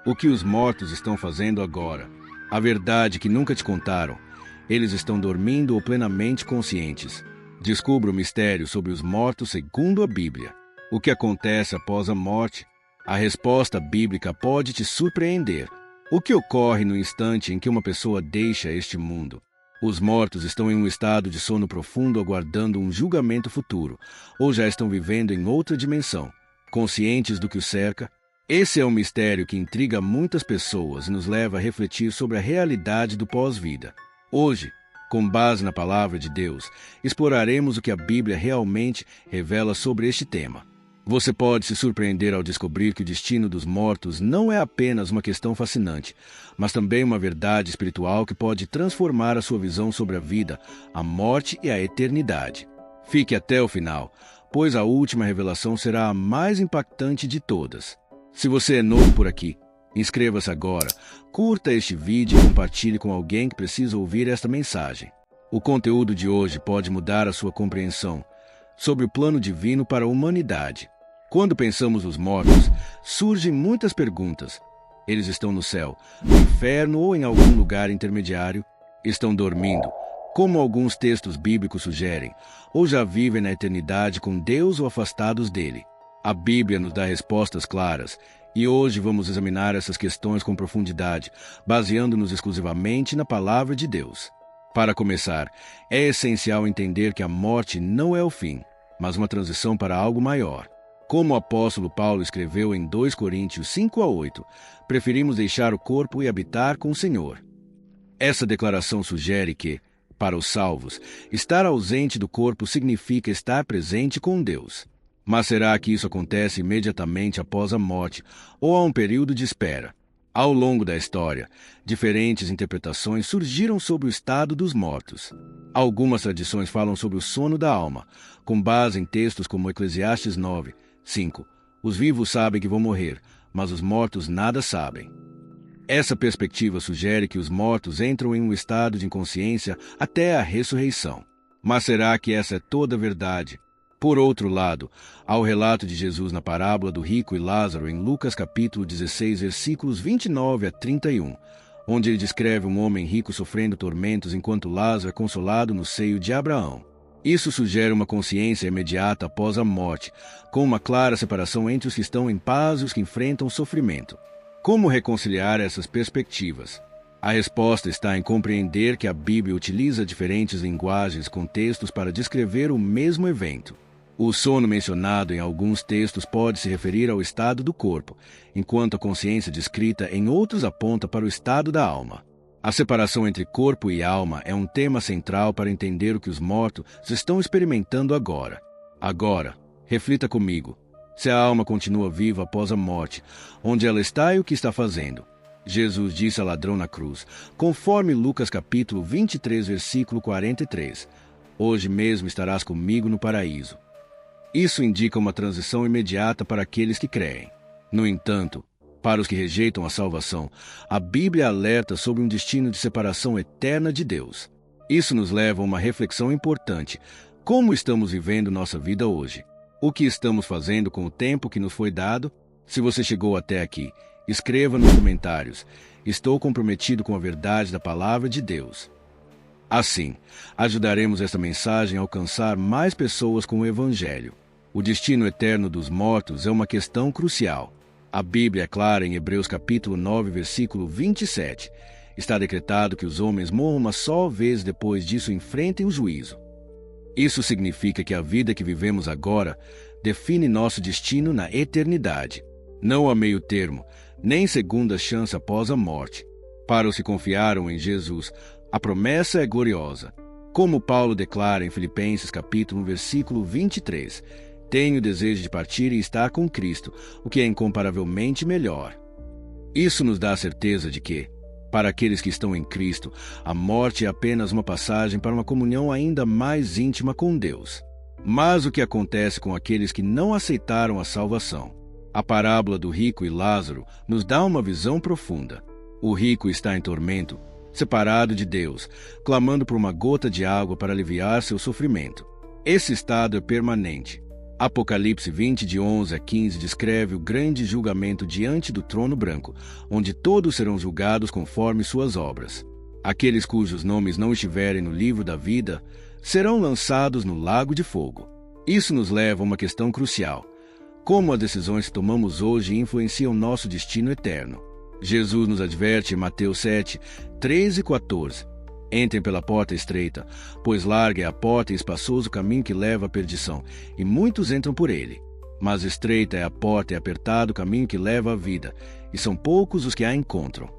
O que os mortos estão fazendo agora? A verdade que nunca te contaram. Eles estão dormindo ou plenamente conscientes. Descubra o mistério sobre os mortos segundo a Bíblia. O que acontece após a morte? A resposta bíblica pode te surpreender. O que ocorre no instante em que uma pessoa deixa este mundo? Os mortos estão em um estado de sono profundo aguardando um julgamento futuro, ou já estão vivendo em outra dimensão, conscientes do que os cerca? Esse é um mistério que intriga muitas pessoas e nos leva a refletir sobre a realidade do pós-vida. Hoje, com base na palavra de Deus, exploraremos o que a Bíblia realmente revela sobre este tema. Você pode se surpreender ao descobrir que o destino dos mortos não é apenas uma questão fascinante, mas também uma verdade espiritual que pode transformar a sua visão sobre a vida, a morte e a eternidade. Fique até o final, pois a última revelação será a mais impactante de todas. Se você é novo por aqui, inscreva-se agora, curta este vídeo e compartilhe com alguém que precisa ouvir esta mensagem. O conteúdo de hoje pode mudar a sua compreensão sobre o plano divino para a humanidade. Quando pensamos nos mortos, surgem muitas perguntas. Eles estão no céu, no inferno ou em algum lugar intermediário? Estão dormindo, como alguns textos bíblicos sugerem, ou já vivem na eternidade com Deus ou afastados dele? A Bíblia nos dá respostas claras, e hoje vamos examinar essas questões com profundidade, baseando-nos exclusivamente na palavra de Deus. Para começar, é essencial entender que a morte não é o fim, mas uma transição para algo maior. Como o apóstolo Paulo escreveu em 2 Coríntios 5-8, preferimos deixar o corpo e habitar com o Senhor. Essa declaração sugere que, para os salvos, estar ausente do corpo significa estar presente com Deus. Mas será que isso acontece imediatamente após a morte, ou há um período de espera? Ao longo da história, diferentes interpretações surgiram sobre o estado dos mortos. Algumas tradições falam sobre o sono da alma, com base em textos como Eclesiastes 9:5. Os vivos sabem que vão morrer, mas os mortos nada sabem. Essa perspectiva sugere que os mortos entram em um estado de inconsciência até a ressurreição. Mas será que essa é toda a verdade? Por outro lado, há o relato de Jesus na parábola do rico e Lázaro em Lucas capítulo 16, versículos 29-31, onde ele descreve um homem rico sofrendo tormentos enquanto Lázaro é consolado no seio de Abraão. Isso sugere uma consciência imediata após a morte, com uma clara separação entre os que estão em paz e os que enfrentam o sofrimento. Como reconciliar essas perspectivas? A resposta está em compreender que a Bíblia utiliza diferentes linguagens e contextos para descrever o mesmo evento. O sono mencionado em alguns textos pode se referir ao estado do corpo, enquanto a consciência descrita em outros aponta para o estado da alma. A separação entre corpo e alma é um tema central para entender o que os mortos estão experimentando agora. Agora, reflita comigo. Se a alma continua viva após a morte, onde ela está e o que está fazendo? Jesus disse ao ladrão na cruz, conforme Lucas capítulo 23, versículo 43, hoje mesmo estarás comigo no paraíso. Isso indica uma transição imediata para aqueles que creem. No entanto, para os que rejeitam a salvação, a Bíblia alerta sobre um destino de separação eterna de Deus. Isso nos leva a uma reflexão importante. Como estamos vivendo nossa vida hoje? O que estamos fazendo com o tempo que nos foi dado? Se você chegou até aqui, escreva nos comentários. Estou comprometido com a verdade da palavra de Deus. Assim, ajudaremos esta mensagem a alcançar mais pessoas com o Evangelho. O destino eterno dos mortos é uma questão crucial. A Bíblia é clara em Hebreus capítulo 9, versículo 27. Está decretado que os homens morram uma só vez, depois disso enfrentem o juízo. Isso significa que a vida que vivemos agora define nosso destino na eternidade. Não há meio termo, nem segunda chance após a morte. Para os que confiaram em Jesus, a promessa é gloriosa. Como Paulo declara em Filipenses capítulo 1, versículo 23, tenho o desejo de partir e estar com Cristo, o que é incomparavelmente melhor. Isso nos dá a certeza de que, para aqueles que estão em Cristo, a morte é apenas uma passagem para uma comunhão ainda mais íntima com Deus. Mas o que acontece com aqueles que não aceitaram a salvação? A parábola do rico e Lázaro nos dá uma visão profunda. O rico está em tormento, separado de Deus, clamando por uma gota de água para aliviar seu sofrimento. Esse estado é permanente. Apocalipse 20, de 11 a 15, descreve o grande julgamento diante do trono branco, onde todos serão julgados conforme suas obras. Aqueles cujos nomes não estiverem no livro da vida serão lançados no lago de fogo. Isso nos leva a uma questão crucial: como as decisões que tomamos hoje influenciam nosso destino eterno. Jesus nos adverte em Mateus 7, 13 e 14. Entrem pela porta estreita, pois larga é a porta e espaçoso o caminho que leva à perdição, e muitos entram por ele. Mas estreita é a porta e apertado o caminho que leva à vida, e são poucos os que a encontram.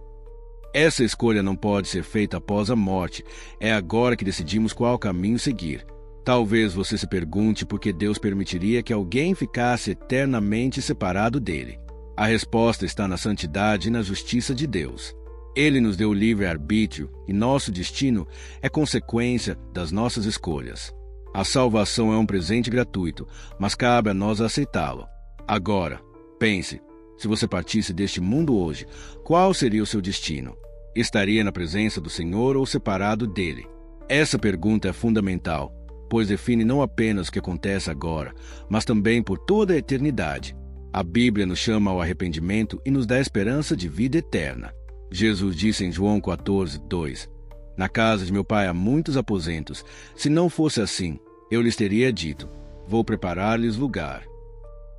Essa escolha não pode ser feita após a morte, é agora que decidimos qual caminho seguir. Talvez você se pergunte por que Deus permitiria que alguém ficasse eternamente separado dele. A resposta está na santidade e na justiça de Deus. Ele nos deu livre-arbítrio e nosso destino é consequência das nossas escolhas. A salvação é um presente gratuito, mas cabe a nós aceitá-lo. Agora, pense, se você partisse deste mundo hoje, qual seria o seu destino? Estaria na presença do Senhor ou separado dele? Essa pergunta é fundamental, pois define não apenas o que acontece agora, mas também por toda a eternidade. A Bíblia nos chama ao arrependimento e nos dá esperança de vida eterna. Jesus disse em João 14, 2: Na casa de meu pai há muitos aposentos. Se não fosse assim, eu lhes teria dito: vou preparar-lhes lugar.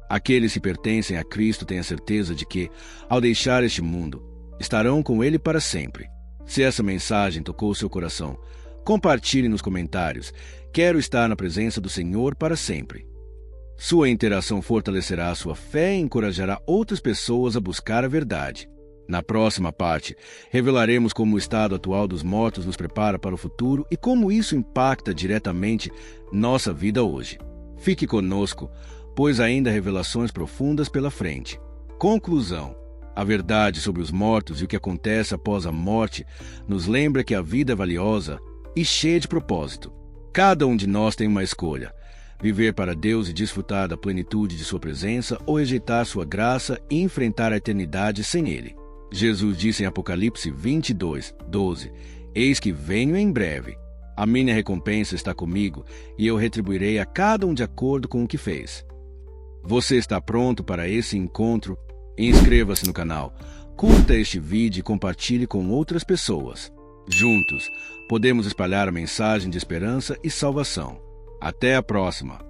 Aqueles que pertencem a Cristo têm a certeza de que, ao deixar este mundo, estarão com Ele para sempre. Se essa mensagem tocou seu coração, compartilhe nos comentários. Quero estar na presença do Senhor para sempre. Sua interação fortalecerá a sua fé e encorajará outras pessoas a buscar a verdade. Na próxima parte, revelaremos como o estado atual dos mortos nos prepara para o futuro e como isso impacta diretamente nossa vida hoje. Fique conosco, pois ainda há revelações profundas pela frente. Conclusão: a verdade sobre os mortos e o que acontece após a morte nos lembra que a vida é valiosa e cheia de propósito. Cada um de nós tem uma escolha: viver para Deus e desfrutar da plenitude de sua presença, ou rejeitar sua graça e enfrentar a eternidade sem Ele. Jesus disse em Apocalipse 22, 12: Eis que venho em breve. A minha recompensa está comigo, e eu retribuirei a cada um de acordo com o que fez. Você está pronto para esse encontro? Inscreva-se no canal, curta este vídeo e compartilhe com outras pessoas. Juntos, podemos espalhar a mensagem de esperança e salvação. Até a próxima!